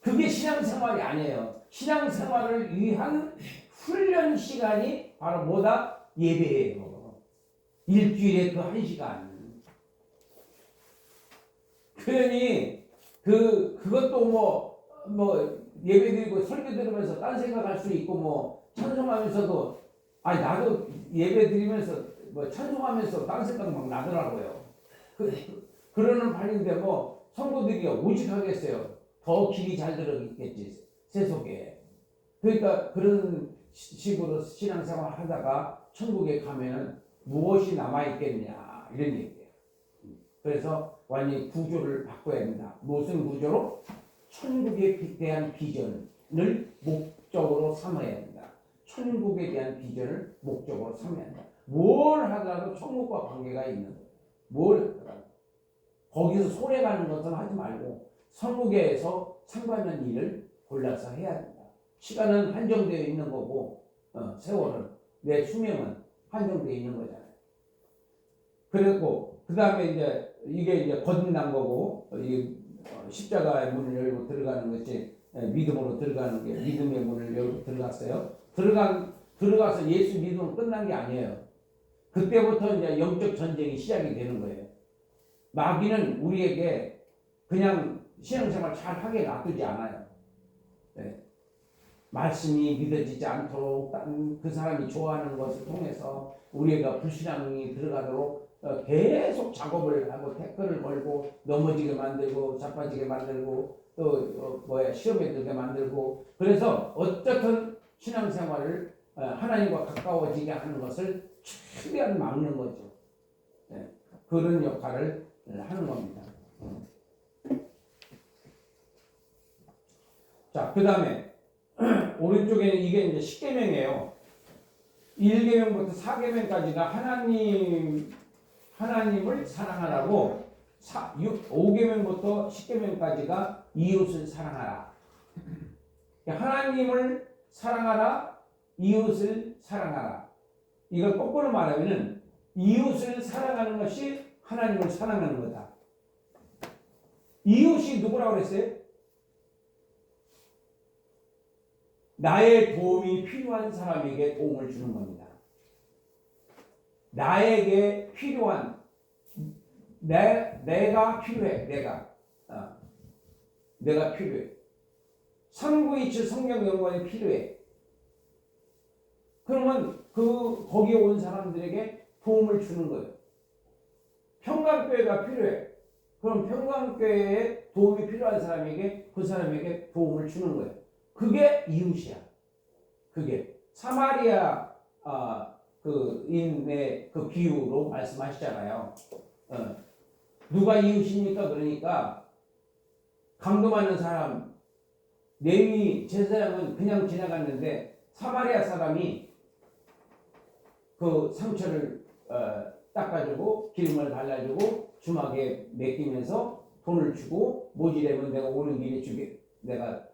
그게 신앙생활이 아니에요. 신앙생활을 위한 훈련 시간이 바로 뭐다? 예배예요. 일주일에 그 1시간. 그러니 그것도 뭐 예배 드리고 설교 들으면서 딴 생각할 수 있고 뭐 찬송하면서도 나도 예배 드리면서 뭐 찬송하면서 딴 생각 막 나더라고요. 그러는 판인데 뭐 성도들이 오직하겠어요. 더 길이 잘 들어있겠지 세속에. 그러니까 그런 식으로 신앙생활 하다가 천국에 가면은 무엇이 남아있겠냐 이런 얘기예요. 그래서 완전히 구조를 바꿔야 된다. 무슨 구조로? 천국에 대한 비전을 목적으로 삼아야 된다. 천국에 대한 비전을 목적으로 삼아야 한다. 뭘 하더라도 천국과 관계가 있는 거예요. 뭘 하더라도. 거기서 손해가는 것은 하지 말고 천국에서 상관한 일을 골라서 해야 된다. 시간은 한정되어 있는 거고 세월은 내 수명은 한정되어 있는 거잖아요. 그리고 그 다음에 이제 이게 이제 거듭난 거고 이 십자가의 문을 열고 들어가는 것이 믿음으로 들어가는 게 믿음의 문을 열고 들어갔어요. 들어가서 예수 믿으면 끝난 게 아니에요. 그때부터 이제 영적 전쟁이 시작이 되는 거예요. 마귀는 우리에게 그냥 신앙생활 잘 하게 놔두지 않아요. 네. 말씀이 믿어지지 않도록 그 사람이 좋아하는 것을 통해서 우리가 불신앙이 들어가도록 계속 작업을 하고 태클을 걸고 넘어지게 만들고 자빠지게 만들고 또 시험에 들게 만들고 그래서 어떻든 신앙생활을 하나님과 가까워지게 하는 것을 최대한 막는 거죠. 네. 그런 역할을 하는 겁니다. 자, 그 다음에 오른쪽에는 이게 이제 10계명이에요. 1계명부터 4계명까지가 하나님을 사랑하라고 5계명부터 10계명까지가 이웃을 사랑하라. 하나님을 사랑하라, 이웃을 사랑하라. 이걸 거꾸로 말하면은 이웃을 사랑하는 것이 하나님을 사랑하는 거다. 이웃이 누구라고 그랬어요? 나의 도움이 필요한 사람에게 도움을 주는 겁니다. 나에게 필요한 내가 필요해. 내가 필요해. 삼구이치 성경 연구원이 필요해. 그러면 거기에 온 사람들에게 도움을 주는 거예요. 평강교회가 필요해. 그럼 평강교회에 도움이 필요한 사람에게 그 사람에게 도움을 주는 거예요. 그게 이웃이야. 그게 사마리아 인의 그 비유로 말씀하시잖아요. 누가 이웃입니까? 그러니까 강도 맞는 사람 레위 제사장은 그냥 지나갔는데 사마리아 사람이 그 상처를 닦아주고 기름을 발라주고 주막에 맡기면서 돈을 주고 모지래면 내가 오는 길에 내가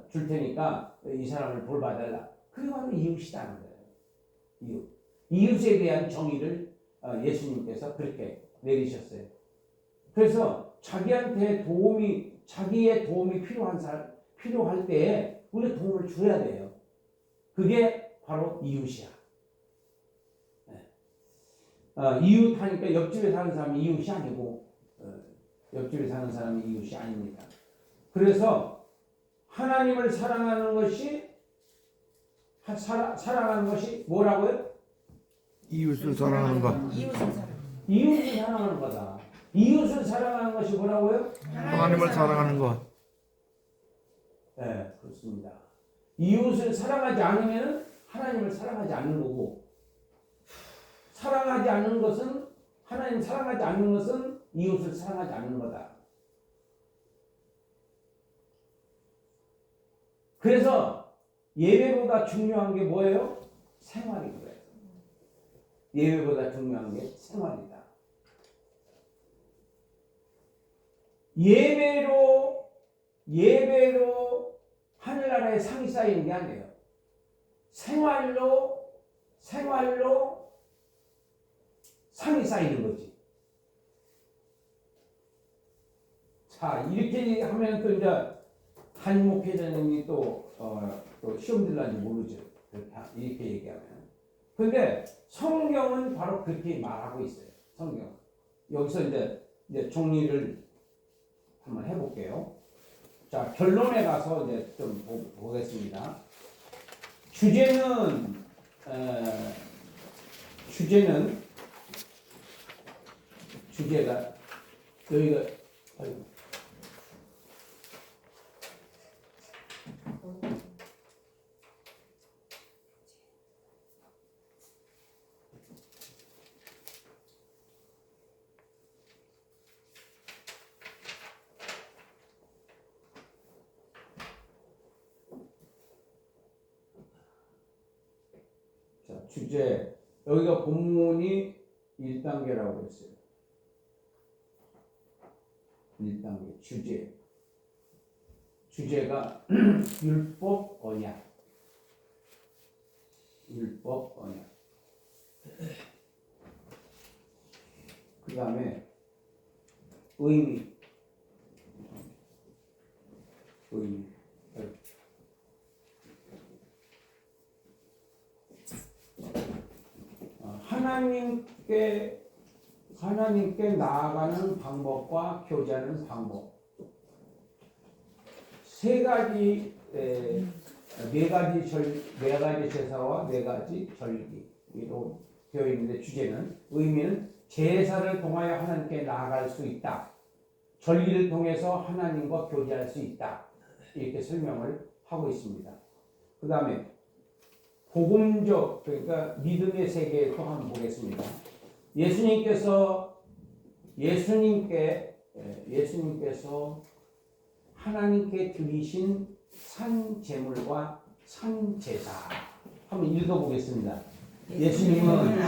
줄 테니까 이 사람을 돌봐달라. 그게 바로 이웃이라는 거예요. 이웃에 대한 정의를 예수님께서 그렇게 내리셨어요. 그래서 자기의 도움이 필요할 때에 우리 도움을 줘야 돼요. 그게 바로 이웃이야. 이웃 하니까 옆집에 사는 사람이 이웃이 아니고 옆집에 사는 사람이 이웃이 아닙니다. 그래서 하나님을 사랑하는 것이 뭐라고요? 이웃을 사랑하는 것. 이웃을 사랑하는 거다. 이웃을 사랑하는 것이 뭐라고요? 하나님을 사랑하는 것. 네, 그렇습니다. 이웃을 사랑하지 않으면 하나님을 사랑하지 않는 거고, 하나님 사랑하지 않는 것은 이웃을 사랑하지 않는 거다. 그래서 예배보다 중요한 게 뭐예요? 생활이고요. 예배보다 중요한 게 생활이다. 예배로 하늘나라에 상이 쌓이는 게 아니에요. 생활로 상이 쌓이는 거지. 자, 이렇게 하면 또 이제 한 목회자님이 또 시험 들는지 모르죠. 이렇게 얘기하면. 근데 성경은 바로 그렇게 말하고 있어요. 성경. 여기서 이제 정리를 한번 해볼게요. 자, 결론에 가서 이제 좀 보겠습니다. 주제는 주제가 여기가 주제 여기가 본문이 1단계라고 했어요. 1단계 주제가 율법 언약. 그 다음에 의미 하나님께 나아가는 방법과 교제하는 방법 네 가지 제사와 네 가지 절기로 되어 있는데 주제는 의미는 제사를 통하여 하나님께 나아갈 수 있다. 절기를 통해서 하나님과 교제할 수 있다. 이렇게 설명을 하고 있습니다. 그 다음에 복음적 그러니까 믿음의 세계에 또 한번 보겠습니다. 예수님께서 하나님께 드리신 산 제물과 산 제사 한번 읽어보겠습니다. 예수님은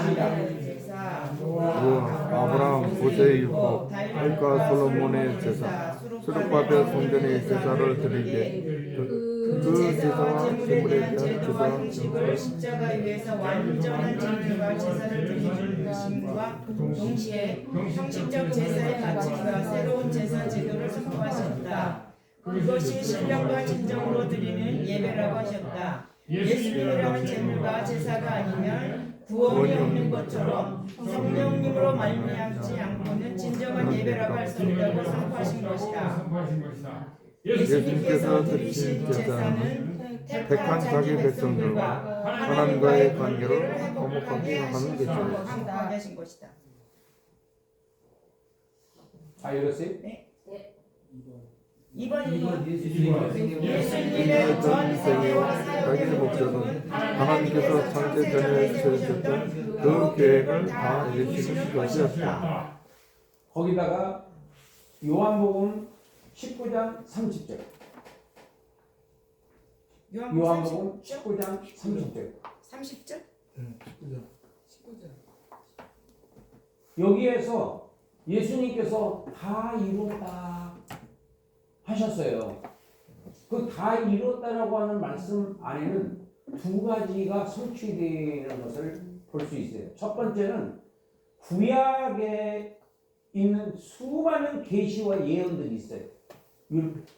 아브라함, 모세의 율법, 할과 솔로몬의 제사, 수르바벨 성전의 제사를 드리게 그 제사와 제물에 대한 제사 식을 십자가 위에서 완전한 제물과 제사를 드리는 것과 동시에 형식적 제사의 가치가 새로운 제사 제도를 선포하셨다. 그것이 신령과 진정으로 드리는 예배라고 하셨다. 예수님이라는 제물과 제사가 아니면 구원이 없는 것처럼 성령님으로 말미암지 않고는 진정한 예배라고 할 수 없다고 선포하신 것이다. 예수님께서 드리신 제사는 택한 자기 백성들과 하나님과의 관계를 화목하게 하는 것이다. 다 읽었어요? 네. 2번이 예수님의 전 세계와 자기의 사역의 목적은 하나님께서 창세 전에 세우셨던 그 계획을 다 이루시는 것이었다. 거기다가 요한복음 19장 30절. 요한복음 19장 30절. 30절? 여기에서 예수님께서 다 이뤘다 하셨어요. 그 다 이뤘다라고 하는 말씀 안에는 두 가지가 성취되는 것을 볼 수 있어요. 첫 번째는 구약에 있는 수많은 계시와 예언들이 있어요.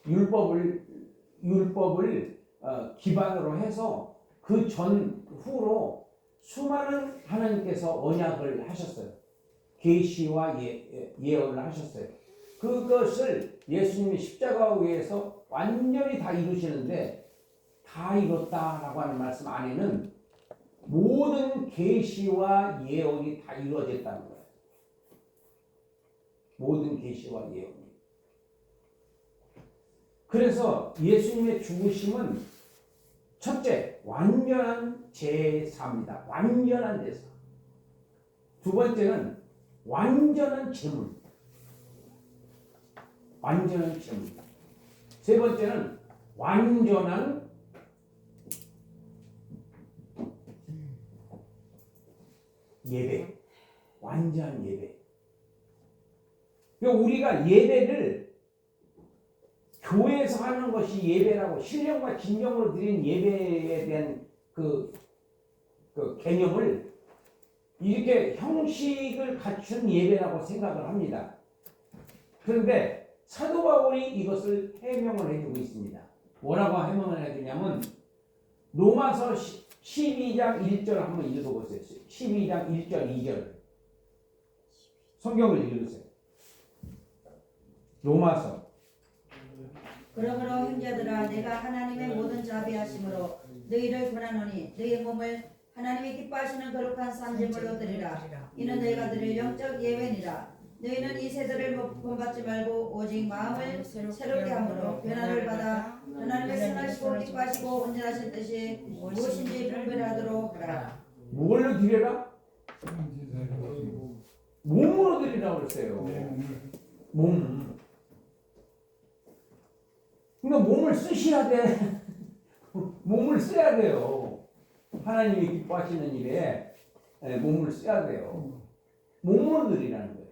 율법을 기반으로 해서 그 전후로 수많은 하나님께서 언약을 하셨어요. 계시와 예언을 하셨어요. 그것을 예수님이 십자가 위에서 완전히 다 이루시는데 다 이뤘다라고 하는 말씀 안에는 모든 계시와 예언이 다 이루어졌다는 거예요. 모든 계시와 예언이. 그래서 예수님의 죽으심은 첫째, 완전한 제사입니다. 완전한 제사. 두 번째는 완전한 제물. 완전한 제물. 세 번째는 완전한 예배. 완전한 예배. 그러니까 우리가 예배를 교회에서 하는 것이 예배라고 신령과 진정으로 드린 예배에 대한 그 개념을 이렇게 형식을 갖춘 예배라고 생각을 합니다. 그런데 사도 바울이 이것을 해명을 해주고 있습니다. 뭐라고 해명을 해주냐면 로마서 12장 1절 한번 읽어보세요. 12장 1절 2절 성경을 읽으세요. 로마서. 그러므로 형제들아 내가 하나님의 모든 자비하심으로 너희를 권하노니 너희 몸을 하나님이 기뻐하시는 거룩한 산제물로 드리라. 이는 너희가 드릴 영적 예배니라. 너희는 이 세대를 본받지 말고 오직 마음을 새롭게 함으로 변화를 받아 하나님의 선하시고 기뻐하시고 온전하신 뜻이 무엇인지 분별하도록 하라. 뭘로 드려라? 몸으로 드리라고 그랬어요. 몸. 그러니까 몸을 쓰셔야 돼. 몸을 써야 돼요. 하나님이 기뻐하시는 일에 몸을 써야 돼요. 몸으로 드리라는 거예요.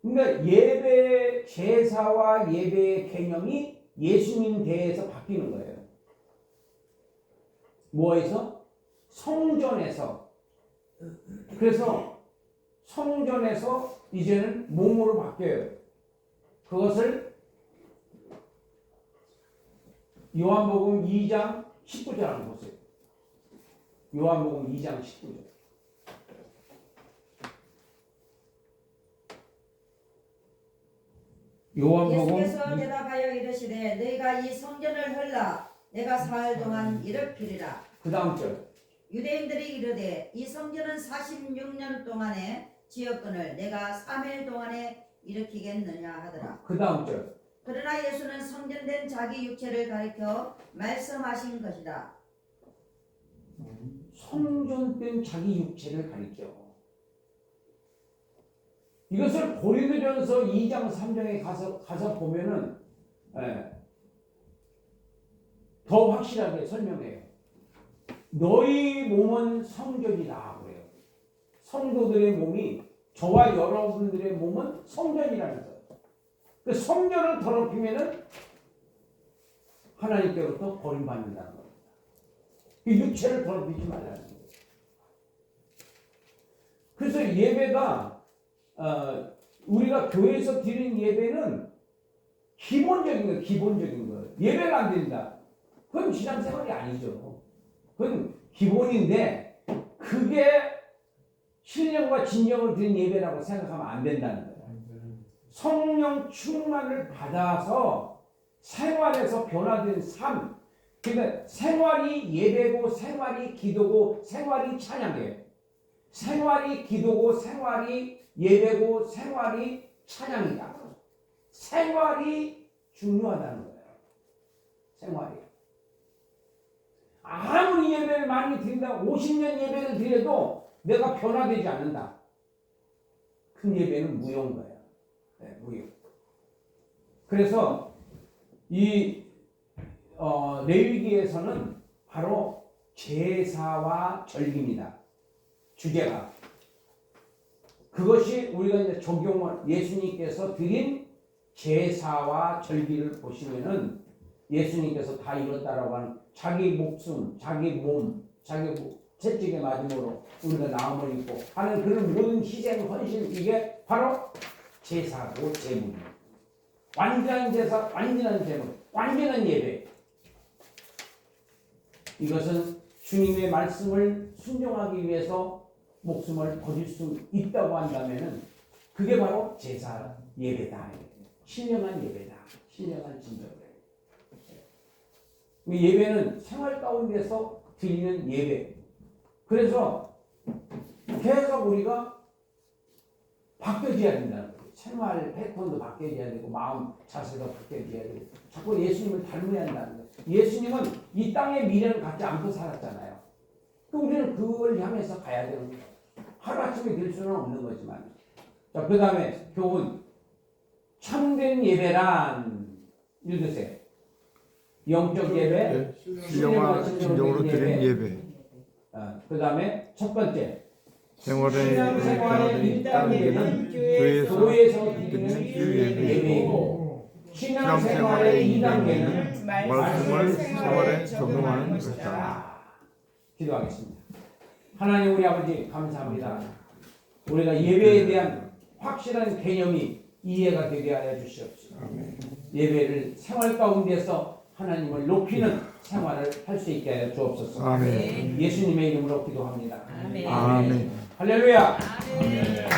그러니까 예배, 제사와 예배의 개념이 예수님 대에서 바뀌는 거예요. 뭐에서? 성전에서. 그래서 성전에서 이제는 몸으로 바뀌어요. 그것을 요한복음 2장 19절 한번 보세요. 요한복음 2장 19절. 요한복음 예수께서 대답하여 이르시되 너희가 이 성전을 헐라 내가 사흘 동안 일으키리라. 그 다음 절. 유대인들이 이르되 이 성전은 46년 동안에 지었거늘 내가 3일 동안에 일으키겠느냐 하더라. 그 다음 절. 그러나 예수는 성전된 자기 육체를 가리켜 말씀하신 것이다. 성전된 자기 육체를 가리켜. 이것을 고린도전서 2장 3장에 가서 보면은 더 확실하게 설명해요. 너희 몸은 성전이다 그래요. 성도들의 몸이 저와 여러분들의 몸은 성전이라면서. 그 성전을 더럽히면은 하나님께로부터 버림받는다는 겁니다. 이 육체를 더럽히지 말라는 거예요. 그래서 예배가 우리가 교회에서 드리는 예배는 기본적인 거예요. 기본적인 거예요. 예배가 안 된다. 그건 신앙생활이 아니죠. 그건 기본인데 그게 신령과 진정을 드린 예배라고 생각하면 안 된다는 거예요. 성령 충만을 받아서 생활에서 변화된 삶. 그러니까 생활이 예배고 생활이 기도고 생활이 찬양이에요. 생활이 기도고 생활이 예배고 생활이 찬양이다. 생활이 중요하다는 거예요. 생활이. 아무리 예배를 많이 드린다, 50년 예배를 드려도 내가 변화되지 않는다. 큰 예배는 무효인 거예요. 네, 무효. 그래서 이 레위기에서는 바로 제사와 절기입니다. 주제가. 그것이 우리가 이제 적용을 예수님께서 드린 제사와 절기를 보시면은 예수님께서 다 이뤘다라고 하는 자기 목숨, 자기 몸, 자기 채찍에 맞음으로 우리가 나음을 입고 하는 그런 모든 희생, 헌신, 이게 바로 제사고 제물입니다. 완전한 제사, 완전한 제물, 완전한 예배. 이것은 주님의 말씀을 순종하기 위해서 목숨을 버릴 수 있다고 한다면은 그게 바로 제사 예배다. 신령한 예배다. 신령한 진정이다. 예배는 생활 가운데서 드리는 예배. 그래서 계속 우리가 바뀌어져야 된다는 거예요. 생활 패턴도 바뀌어져야 되고 마음 자세도 바뀌어져야 되고 자꾸 예수님을 닮아야 한다는 거예요. 예수님은 이 땅의 미래를 갖지 않고 살았잖아요. 우리는 그걸 향해서 가야 되는 거예요. 하루아침에 될 수는 없는 거지만. 자, 그 다음에 교훈. 참된 예배란 읽으세요. 영적 예배, 신령과 진정으로 드린 예배. 그 다음에 첫 번째 생활의 신앙생활의 1단계는 교회에서 드리는 예배이고 신앙생활의 2단계는 말씀을 생활에 적용하는 것이다. 기도하겠습니다. 하나님 우리 아버지 감사합니다. 우리가 예배에 대한 확실한 개념이 이해가 되게 하여 주시옵소서. 예배를 생활 가운데서 하나님을 높이는 생활을 할 수 있게 하여 주옵소서. 아멘. 예수님의 이름으로 기도합니다. 아멘. 아멘. 할렐루야. 아멘.